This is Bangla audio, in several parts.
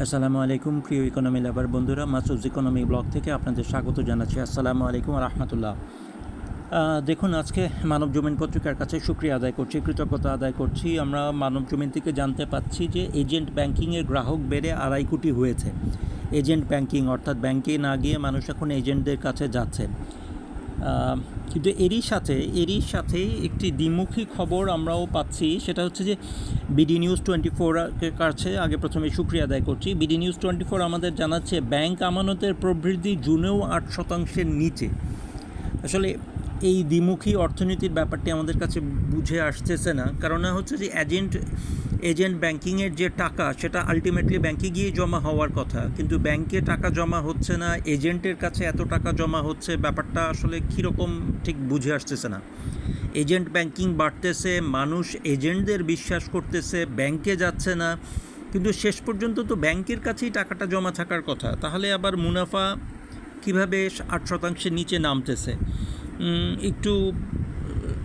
আসসালামু আলাইকুম প্রিয় ইকোনমি লাভার বন্ধুরা, মাসুদ ইকোনমি ব্লগ থেকে আপনাদের স্বাগত জানাচ্ছি। আসসালামু আলাইকুম রহমতুল্লাহ। দেখুন, আজকে মানব জমিন পত্রিকার কাছে শুকরিয়া আদায় করছি, কৃতজ্ঞতা আদায় করছি। আমরা মানব জমিন থেকে জানতে পাচ্ছি যে এজেন্ট ব্যাংকিংয়ের গ্রাহক বেড়ে 2.5 কোটি হয়েছে। এজেন্ট ব্যাংকিং অর্থাৎ ব্যাংকে না গিয়ে মানুষ এখন এজেন্টদের কাছে যাচ্ছে। কিন্তু এরই সাথে একটি দ্বিমুখী খবর আমরাও পাচ্ছি, সেটা হচ্ছে যে বিডি নিউজ 24-এর কাছে আগে প্রথমে শুকরিয়া আদায় করছি। বিডি নিউজ 24 আমাদের জানাচ্ছে ব্যাংক আমানতের প্রবৃদ্ধি জুনেও 8%-এর নিচে। আসলে এই দ্বিমুখী অর্থনীতির ব্যাপারটি আমাদের কাছে বুঝে আসতেছে না, কারণ হচ্ছে যে এজেন্ট ব্যাংকিংয়ের যে টাকা সেটা আলটিমেটলি ব্যাংকে গিয়ে জমা হওয়ার কথা, কিন্তু ব্যাংকে টাকা জমা হচ্ছে না, এজেন্টের কাছে এত টাকা জমা হচ্ছে। ব্যাপারটা আসলে কীরকম ঠিক বুঝে আসতেছে না। এজেন্ট ব্যাংকিং বাড়তেছে, মানুষ এজেন্টদের বিশ্বাস করতেছে, ব্যাংকে যাচ্ছে না, কিন্তু শেষ পর্যন্ত তো ব্যাংকের কাছেই টাকাটা জমা থাকার কথা। তাহলে আবার মুনাফা কীভাবে 8%-এর নিচে নামতেছে? একটু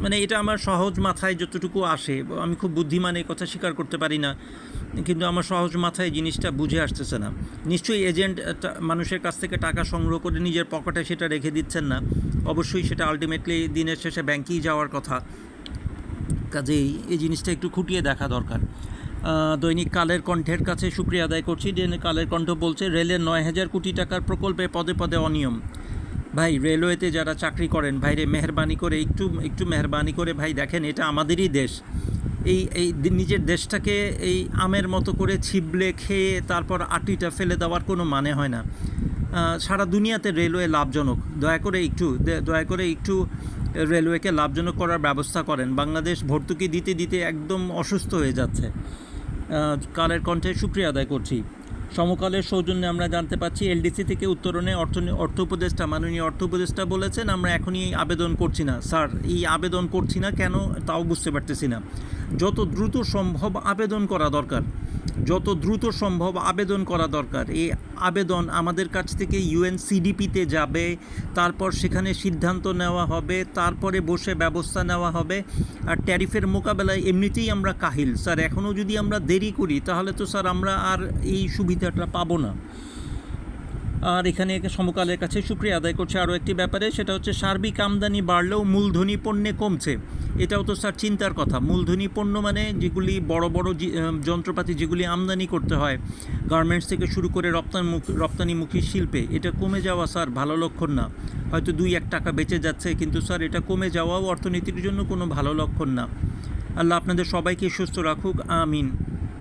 মানে এটা আমার সহজ মাথায় যতটুকু আসে, আমি খুব বুদ্ধিমান এই কথা স্বীকার করতে পারি না, কিন্তু আমার সহজ মাথায় জিনিসটা বুঝে আসতেছে না। নিশ্চয়ই এজেন্ট মানুষের কাছ থেকে টাকা সংগ্রহ করে নিজের পকেটে সেটা রেখে দিচ্ছেন না, অবশ্যই সেটা আলটিমেটলি দিনের শেষে ব্যাংকেই যাওয়ার কথা। কাজেই এই জিনিসটা একটু খুঁটিয়ে দেখা দরকার। দৈনিক কালের কণ্ঠের কাছে শুকরিয়া আদায় করছি। যে কালের কণ্ঠ বলছে রেলের 9,000 কোটি টাকার প্রকল্পে পদে পদে অনিয়ম। ভাই, রেলওয়েতে যারা চাকরি করেন, ভাইরে মেহরবানি করে একটু মেহরবানি করে ভাই দেখেন, এটা আমাদেরই দেশ। এই নিজের দেশটাকে এই আমের মতো করে ছিবলে খেয়ে তারপর আটিটা ফেলে দেওয়ার কোনো মানে হয় না। সারা দুনিয়াতে রেলওয়ে লাভজনক। দয়া করে একটু রেলওয়েকে লাভজনক করার ব্যবস্থা করেন। বাংলাদেশ ভর্তুকি দিতে দিতে একদম অসুস্থ হয়ে যাচ্ছে। কালের কণ্ঠে শুকরিয়া আদায় করছি। সমকালের সৌজন্যে আমরা জানতে পাচ্ছি এলডিসি থেকে উত্তরণে মাননীয় অর্থ উপদেষ্টা বলেছেন আমরা এখনই আবেদন করছি না। স্যার, এই আবেদন করছি না কেন তাও বুঝতে পারতেছি না। যত দ্রুত সম্ভব আবেদন করা দরকার। এই আবেদন আমাদের কাছ থেকে ইউএনসিডিপিতে যাবে, তারপর সেখানে সিদ্ধান্ত নেওয়া হবে, তারপরে বসে ব্যবস্থা নেওয়া হবে। আর ট্যারিফের মোকাবেলায় এমনিতেই আমরা কাহিল স্যার। এখনও যদি আমরা দেরি করি তাহলে তো স্যার আমরা আর এই সুবিধাটা পাবো না। আর এখানে সমকালের কাছে শুকরিয়া আদায় করছে আরও একটি ব্যাপারে, সেটা হচ্ছে সার্বিক আমদানি বাড়লেও মূলধনী পণ্যে কমছে। এটাও তো স্যার চিন্তার কথা। মূলধনী পণ্য মানে যেগুলি বড় যন্ত্রপাতি যেগুলি আমদানি করতে হয় গার্মেন্টস থেকে শুরু করে রপ্তানিমুখী শিল্পে, এটা কমে যাওয়া স্যার ভালো লক্ষণ না। হয়তো 2-1 টাকা বেঁচে যাচ্ছে, কিন্তু স্যার এটা কমে যাওয়াও অর্থনীতির জন্য কোনো ভালো লক্ষণ না। আল্লাহ আপনাদের সবাইকে সুস্থ রাখুক, আমিন।